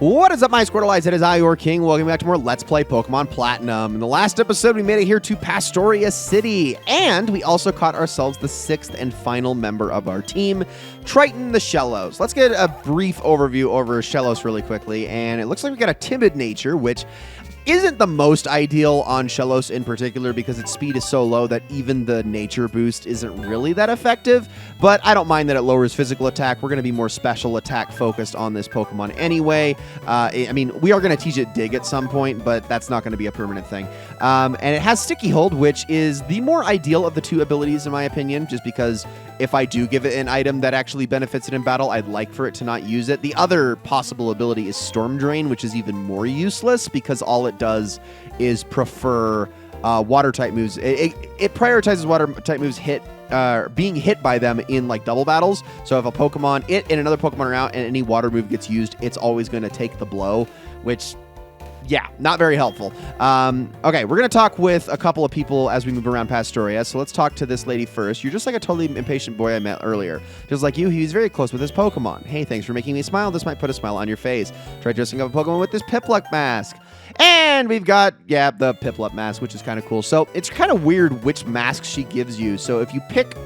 What is up, my Squirtleites? It is I, your king. Welcome back to more Let's Play Pokemon Platinum. In the last episode, we made it here to Pastoria City, and we also caught ourselves the 6th and final member of our team, Triton the Shellos. Let's get a brief overview over Shellos really quickly, and it looks like we got a timid nature, which isn't the most ideal on Shellos in particular because its speed is so low that even the nature boost isn't really that effective, but I don't mind that it lowers physical attack. We're going to be more special attack focused on this Pokemon anyway. I mean, we are going to teach it Dig at some point, but that's not going to be a permanent thing. And it has Sticky Hold, which is the more ideal of the two abilities in my opinion, just because if I do give it an item that actually benefits it in battle, I'd like for it to not use it. The other possible ability is Storm Drain, which is even more useless because all it does is prefer water-type moves. It prioritizes water-type moves being hit by them in like double battles. So if a Pokemon, it and another Pokemon are out and any water move gets used, it's always going to take the blow, which... yeah, not very helpful. Okay, we're going to talk with a couple of people as we move around Pastoria. So let's talk to this lady first. You're just like a totally impatient boy I met earlier. Just like you, he's very close with his Pokemon. Hey, thanks for making me smile. This might put a smile on your face. Try dressing up a Pokemon with this Piplup mask. And we've got, yeah, the Piplup mask, which is kind of cool. So it's kind of weird which mask she gives you. So if you pick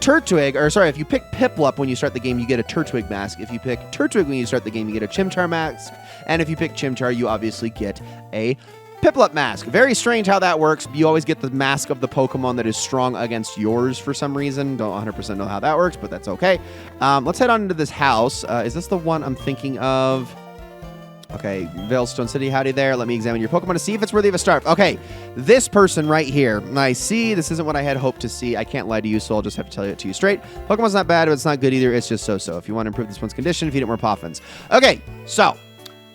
if you pick Piplup when you start the game, you get a Turtwig mask. If you pick Turtwig when you start the game, you get a Chimchar mask. And if you pick Chimchar, you obviously get a Piplup mask. Very strange how that works. You always get the mask of the Pokemon that is strong against yours for some reason. Don't 100% know how that works, but that's okay. Let's head on into this house. Is this the one I'm thinking of? Okay, Veilstone City, howdy there. Let me examine your Pokemon to see if it's worthy of a start. Okay, this person right here. I see. This isn't what I had hoped to see. I can't lie to you, so I'll just have to tell it to you straight. Pokemon's not bad, but it's not good either. It's just so-so. If you want to improve this one's condition, feed it more Poffins. Okay, so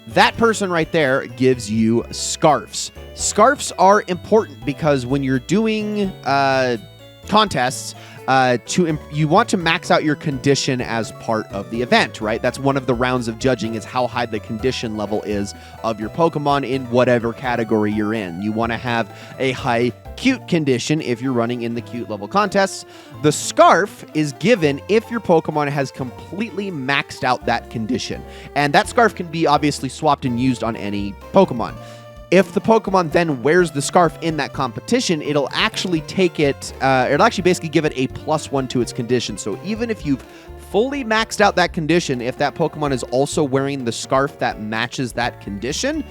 that person right there gives you Scarfs. Scarfs are important because when you're doing contests, you want to max out your condition as part of the event, right? That's one of the rounds of judging is how high the condition level is of your Pokemon in whatever category you're in. You want to have a high cute condition if you're running in the cute level contests. The Scarf is given if your Pokemon has completely maxed out that condition. And that Scarf can be obviously swapped and used on any Pokemon. If the Pokemon then wears the Scarf in that competition, it'll actually take it, it'll actually basically give it a +1 to its condition. So even if you've fully maxed out that condition, if that Pokemon is also wearing the Scarf that matches that condition,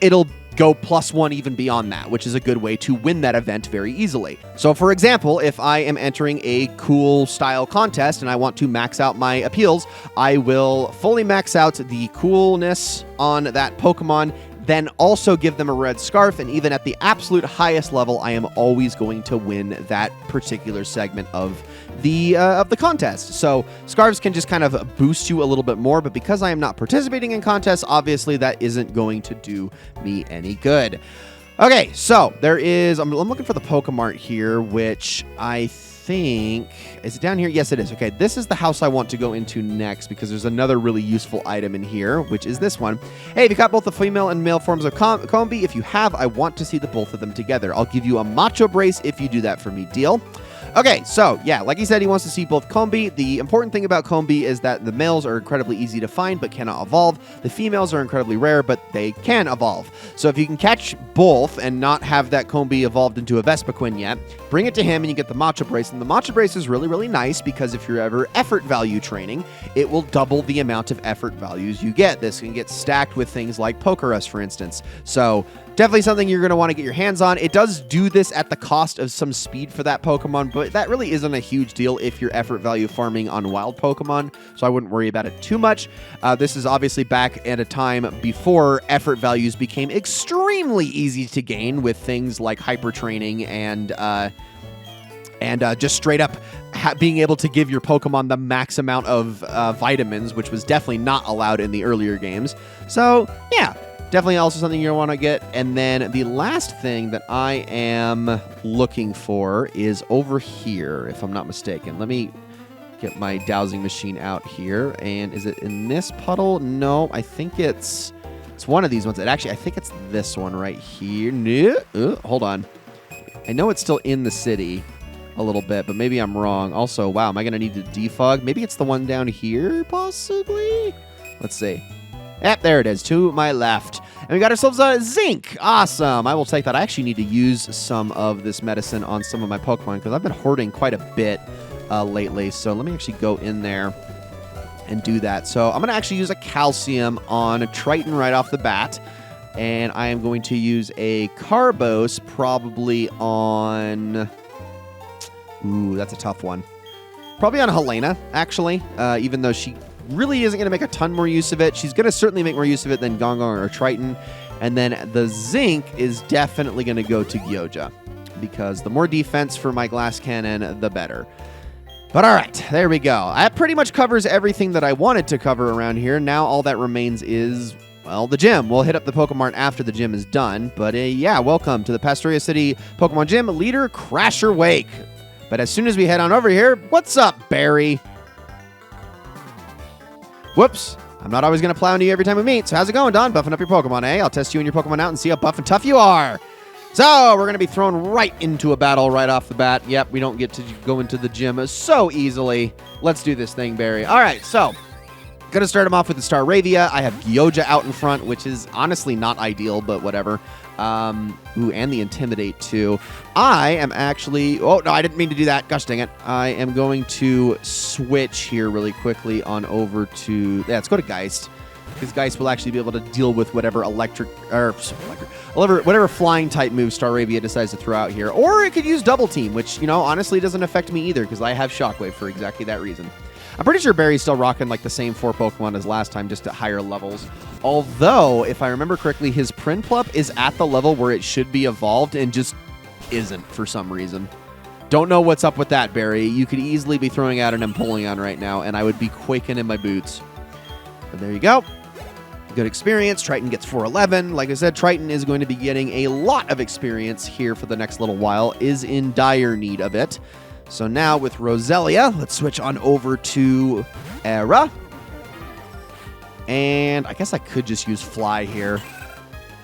it'll go +1 even beyond that, which is a good way to win that event very easily. So for example, if I am entering a cool style contest and I want to max out my appeals, I will fully max out the coolness on that Pokemon, then also give them a red Scarf, and even at the absolute highest level, I am always going to win that particular segment of the contest. So Scarves can just kind of boost you a little bit more, but because I am not participating in contests, obviously that isn't going to do me any good. Okay, so there is, I'm looking for the Pokemart here, which I think, is it down here? Yes, it is. Okay, this is the house I want to go into next because there's another really useful item in here, which is this one. Hey, have you got both the female and male forms of Combi? If you have, I want to see the both of them together. I'll give you a Macho Brace if you do that for me. Deal? Okay, so yeah, like he said, he wants to see both Combi. The important thing about Combi is that the males are incredibly easy to find but cannot evolve. The females are incredibly rare, but they can evolve. So if you can catch both and not have that Combi evolved into a Vespiquen yet, bring it to him and you get the Macho Brace. And the Macho Brace is really, really nice because if you're ever effort value training, it will double the amount of effort values you get. This can get stacked with things like Pokerus, for instance. So definitely something you're going to want to get your hands on. It does do this at the cost of some speed for that Pokemon, but that really isn't a huge deal if you're effort value farming on wild Pokemon, so I wouldn't worry about it too much. This is obviously back at a time before effort values became extremely easy to gain with things like hyper training and just straight up being able to give your Pokemon the max amount of vitamins, which was definitely not allowed in the earlier games. So yeah, definitely also something you'll want to get. And then the last thing that I am looking for is over here, if I'm not mistaken. Let me get my dowsing machine out here. And is it in this puddle? No, I think it's one of these ones. I think it's this one right here. No, hold on. I know it's still in the city a little bit, but maybe I'm wrong. Also, wow, am I going to need to defog? Maybe it's the one down here, possibly? Let's see. Yep, there it is, to my left. And we got ourselves a zinc. Awesome. I will take that. I actually need to use some of this medicine on some of my Pokemon because I've been hoarding quite a bit lately. So let me actually go in there and do that. So I'm going to actually use a calcium on Triton right off the bat. And I am going to use a Carbos probably on... Ooh, that's a tough one. Probably on Helena, actually, even though she really isn't going to make a ton more use of it. She's going to certainly make more use of it than Gongon or Triton. And then the zinc is definitely going to go to Gyoja because the more defense for my glass cannon, the better. But all right, there we go. That pretty much covers everything that I wanted to cover around here. Now all that remains is, well, the gym. We'll hit up the Pokemon after the gym is done. But yeah, welcome to the Pastoria City Pokemon Gym, leader Crasher Wake. But as soon as we head on over here, what's up, Barry? Whoops. I'm not always going to plow into you every time we meet. So how's it going, Don? Buffing up your Pokemon, eh? I'll test you and your Pokemon out and see how buff and tough you are. So we're going to be thrown right into a battle right off the bat. Yep, we don't get to go into the gym so easily. Let's do this thing, Barry. All right, so going to start him off with the Staravia. I have Gyoja out in front, which is honestly not ideal, but whatever. Ooh, and the Intimidate, too. I am actually... Oh, no, I didn't mean to do that. Gosh dang it. I am going to switch here really quickly on over to... Yeah, let's go to Geist. Because Geist will actually be able to deal with whatever whatever flying type move Staravia decides to throw out here. Or it could use Double Team, which, you know, honestly doesn't affect me either because I have Shockwave for exactly that reason. I'm pretty sure Barry's still rocking like the same 4 Pokemon as last time, just at higher levels. Although, if I remember correctly, his Prinplup is at the level where it should be evolved and just isn't for some reason. Don't know what's up with that, Barry. You could easily be throwing out an Empoleon right now, and I would be quaking in my boots. But there you go. Good experience. Triton gets 411. Like I said, Triton is going to be getting a lot of experience here for the next little while, is in dire need of it. So now with Roselia, let's switch on over to Era. And I guess I could just use Fly here.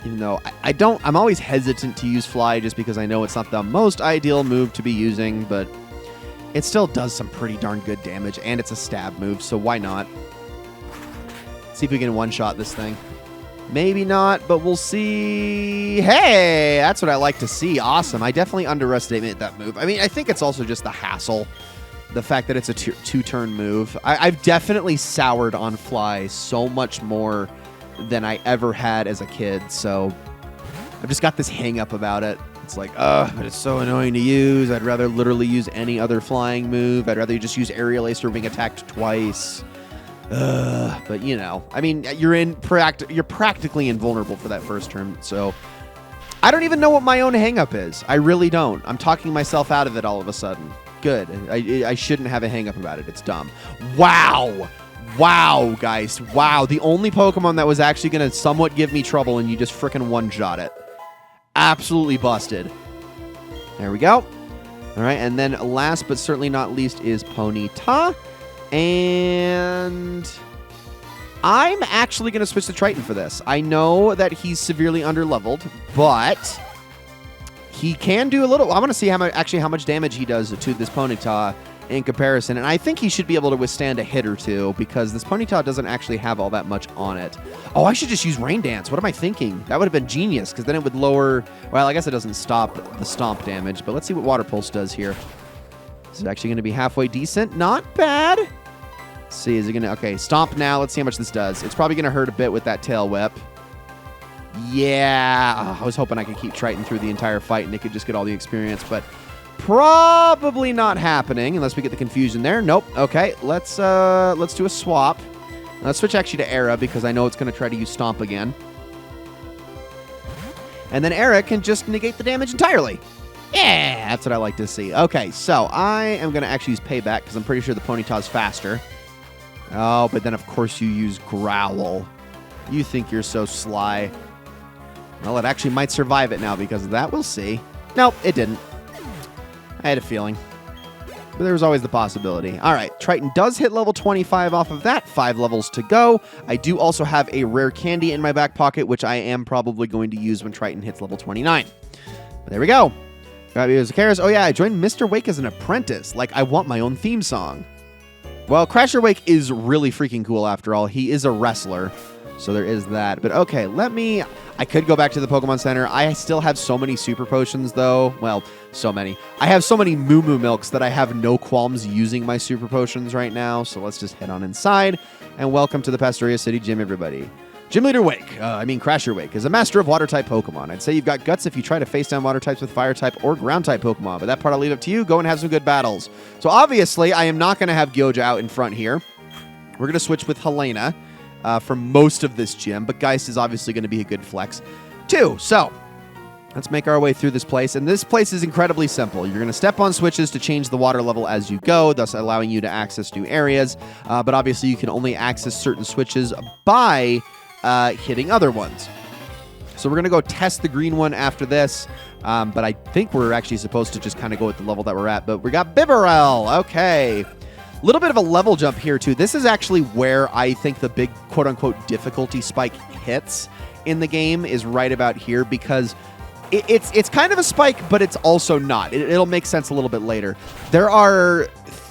Even though I'm always hesitant to use Fly just because I know it's not the most ideal move to be using, but it still does some pretty darn good damage, and it's a stab move, so why not? See if we can one-shot this thing. Maybe not, but we'll see. Hey, that's what I like to see. Awesome. I definitely underestimated that move. I mean, I think it's also just the hassle. The fact that it's a 2-turn move. I've definitely soured on Fly so much more than I ever had as a kid. So I've just got this hang-up about it. It's like, but it's so annoying to use. I'd rather literally use any other flying move. I'd rather just use Aerial Ace or being attacked twice. But you know, I mean, you're practically invulnerable for that first turn. So I don't even know what my own hang-up is. I really don't. I'm talking myself out of it all of a sudden. Good. I shouldn't have a hang-up about it. It's dumb. Wow. Wow, guys. Wow. The only Pokemon that was actually going to somewhat give me trouble, and you just frickin' one-shot it. Absolutely busted. There we go. All right, and then last but certainly not least is Ponyta. And I'm actually going to switch to Triton for this. I know that he's severely underleveled, but he can do a little... I want to see how much damage he does to this Ponyta in comparison. And I think he should be able to withstand a hit or two because this Ponyta doesn't actually have all that much on it. Oh, I should just use Rain Dance. What am I thinking? That would have been genius because then it would lower... Well, I guess it doesn't stop the stomp damage, but let's see what Water Pulse does here. This is actually going to be halfway decent. Not bad. Let's see, is it going to... Okay, Stomp now. Let's see how much this does. It's probably going to hurt a bit with that Tail Whip. Yeah. Oh, I was hoping I could keep Triton through the entire fight and it could just get all the experience, but probably not happening unless we get the confusion there. Nope. Okay, let's do a swap. Let's switch actually to Era because I know it's going to try to use Stomp again. And then Era can just negate the damage entirely. Yeah, that's what I like to see. Okay, so I am going to actually use Payback because I'm pretty sure the Ponyta's faster. Oh, but then of course you use Growl. You think you're so sly. Well, it actually might survive it now because of that. We'll see. Nope, it didn't. I had a feeling. But there was always the possibility. All right, Triton does hit level 25 off of that. 5 levels to go. I do also have a rare candy in my back pocket, which I am probably going to use when Triton hits level 29. But there we go. Oh yeah, I joined Mr. Wake as an apprentice. Like, I want my own theme song. Well, Crasher Wake is really freaking cool after all. He is a wrestler. So there is that. But okay, I could go back to the Pokemon Center. I still have so many super potions, though. Well, so many. I have so many Moo Moo Milks that I have no qualms using my super potions right now. So let's just head on inside. And welcome to the Pastoria City Gym, everybody. Gym Leader Wake, Crasher Wake, is a master of Water-type Pokemon. I'd say you've got guts if you try to face down Water types with Fire-type or Ground-type Pokemon, but that part I'll leave up to you. Go and have some good battles. So obviously, I am not going to have Gyoja out in front here. We're going to switch with Helena for most of this gym, but Geist is obviously going to be a good flex too. So let's make our way through this place, and this place is incredibly simple. You're going to step on switches to change the water level as you go, thus allowing you to access new areas, but obviously you can only access certain switches by hitting other ones. So we're going to go test the green one after this, but I think we're actually supposed to just kind of go at the level that we're at, but we got Bibarel. Okay. A little bit of a level jump here, too. This is actually where I think the big quote-unquote difficulty spike hits in the game, is right about here, because it's kind of a spike, but it's also not. It'll make sense a little bit later. There are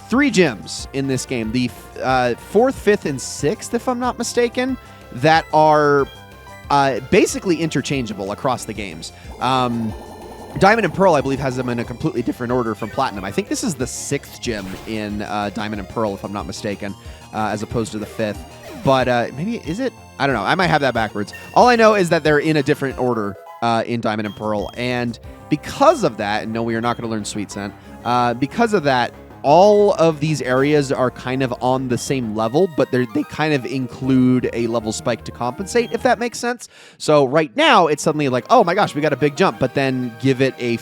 3 gyms in this game, the 4th, 5th, and 6th, if I'm not mistaken, that are basically interchangeable across the games. Diamond and Pearl, I believe, has them in a completely different order from Platinum. I think this is the 6th gym in Diamond and Pearl, if I'm not mistaken, as opposed to the 5th. But maybe, is it? I don't know. I might have that backwards. All I know is that they're in a different order in Diamond and Pearl. And because of that, and no, we are not going to learn Sweet Scent, because of that, all of these areas are kind of on the same level, but they kind of include a level spike to compensate, if that makes sense. So right now, it's suddenly like, oh my gosh, we got a big jump, but then give it a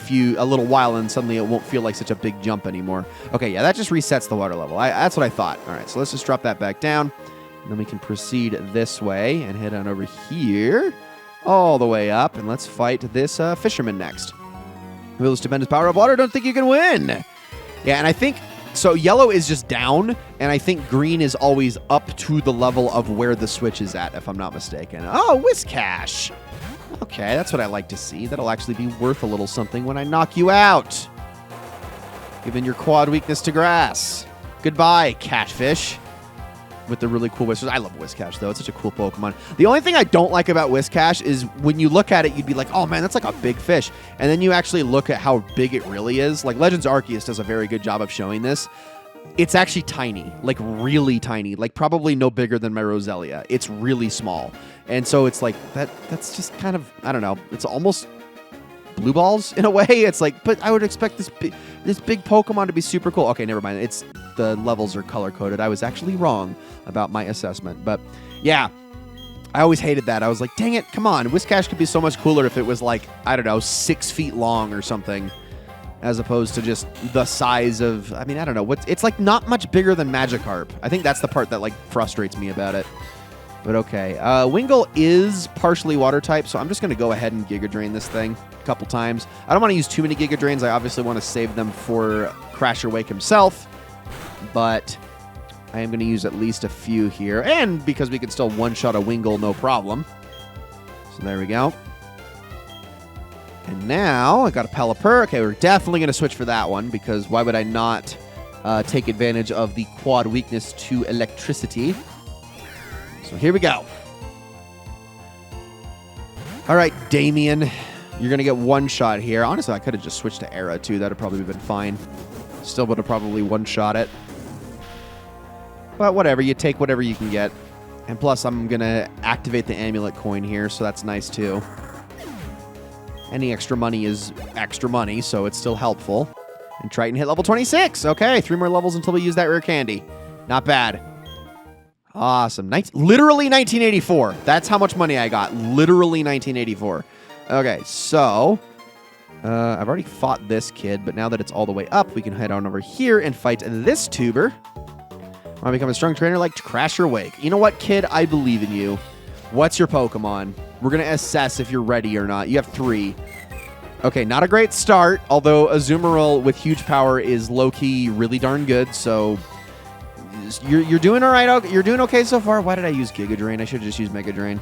little while, and suddenly it won't feel like such a big jump anymore. Okay, yeah, that just resets the water level. That's what I thought. All right, so let's just drop that back down, and then we can proceed this way and head on over here, all the way up, and let's fight this fisherman next. Will this tremendous power of water? Don't think you can win. Yeah, and I think, so yellow is just down, and I think green is always up to the level of where the switch is at, if I'm not mistaken. Oh, Whiscash. Okay, that's what I like to see. That'll actually be worth a little something when I knock you out. Given your quad weakness to grass. Goodbye, catfish. With the really cool whiskers. I love Whiscash, though. It's such a cool Pokemon. The only thing I don't like about Whiscash is when you look at it, you'd be like, oh, man, that's like a big fish. And then you actually look at how big it really is. Like, Legends Arceus does a very good job of showing this. It's actually tiny, like really tiny, like probably no bigger than my Roselia. It's really small. And so it's like, that's just kind of, I don't know, it's almost blue balls in a way. It's like, but I would expect this big Pokemon to be super cool. Okay, never mind. The levels are color-coded. I was actually wrong about my assessment. But yeah, I always hated that. I was like, dang it, come on. Whiscash could be so much cooler if it was like, I don't know, 6 feet long or something, as opposed to just the size of, I mean, I don't know. It's like not much bigger than Magikarp. I think that's the part that like frustrates me about it. But okay. Wingull is partially water type, so I'm just going to go ahead and Giga Drain this thing a couple times. I don't want to use too many Giga Drains. I obviously want to save them for Crasher Wake himself. But I am going to use at least a few here. And because we can still one-shot a Wingull, no problem. So there we go. And now I got a Pelipper. Okay, we're definitely going to switch for that one, because why would I not take advantage of the quad weakness to electricity? So here we go. All right, Damien, you're going to get one shot here. Honestly, I could have just switched to Era, too. That would probably have been fine. Still would have probably one-shot it. But whatever, you take whatever you can get. And plus, I'm going to activate the amulet coin here, so that's nice, too. Any extra money is extra money, so it's still helpful. And Triton hit level 26. Okay, 3 more levels until we use that rare candy. Not bad. Awesome. Literally 1984. That's how much money I got. Literally 1984. Okay, so I've already fought this kid, but now that it's all the way up, we can head on over here and fight this tuber. Want to become a strong trainer like Crasher Wake. You know what, kid? I believe in you. What's your Pokemon? We're going to assess if you're ready or not. You have 3. Okay, not a great start, although Azumarill with huge power is low-key really darn good, so you're doing all right. You're doing okay so far. Why did I use Giga Drain? I should have just used Mega Drain.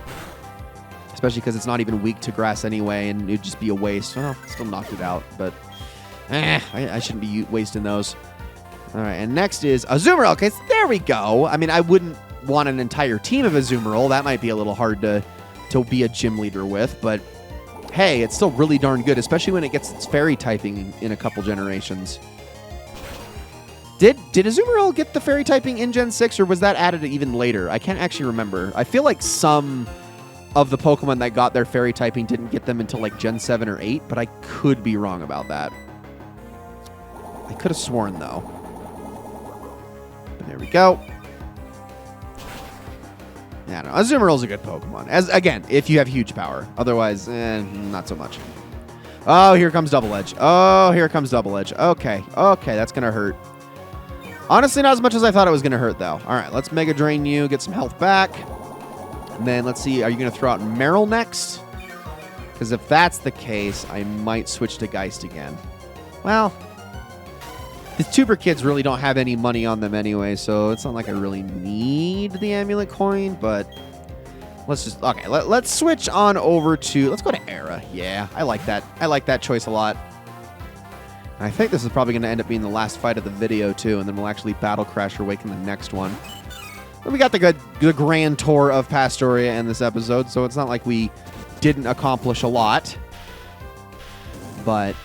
Especially because it's not even weak to grass anyway, and it'd just be a waste. Well, still knocked it out, but I shouldn't be wasting those. All right, and next is Azumarill. Okay, so there we go. I mean, I wouldn't want an entire team of Azumarill. That might be a little hard to be a gym leader with, but hey, it's still really darn good, especially when it gets its fairy typing in a couple generations. Did Azumarill get the fairy typing in Gen 6, or was that added even later? I can't actually remember. I feel like some of the Pokemon that got their fairy typing didn't get them until like Gen 7 or 8, but I could be wrong about that. I could have sworn, though. But there we go. Yeah, no, Azumarill's a good Pokemon. Again, if you have huge power. Otherwise, not so much. Oh, here comes Double Edge. Oh, here comes Double Edge. Okay, that's going to hurt. Honestly, not as much as I thought it was going to hurt, though. All right, let's Mega Drain you, get some health back. And then let's see, are you going to throw out Meryl next? Because if that's the case, I might switch to Geist again. Well, the Tuber kids really don't have any money on them anyway, so it's not like I really need the Amulet Coin, but let's just, okay, let's switch on over to, let's go to Era. Yeah, I like that. I like that choice a lot. And I think this is probably going to end up being the last fight of the video, too, and then we'll actually Battle Crash or Wake in the next one. But we got the grand tour of Pastoria in this episode, so it's not like we didn't accomplish a lot. But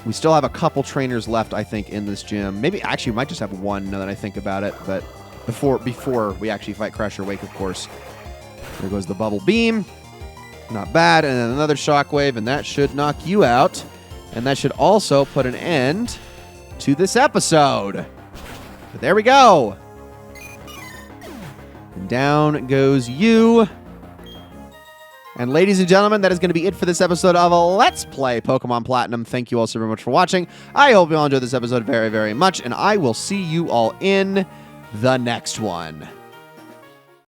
we still have a couple trainers left, I think, in this gym. Maybe, actually, we might just have one now that I think about it, but before we actually fight Crash or Wake, of course. There goes the Bubble Beam. Not bad. And then another Shockwave, and that should knock you out. And that should also put an end to this episode. But there we go. And down goes you. And ladies and gentlemen, that is going to be it for this episode of Let's Play Pokemon Platinum. Thank you all so very much for watching. I hope you all enjoyed this episode very, very much, and I will see you all in the next one.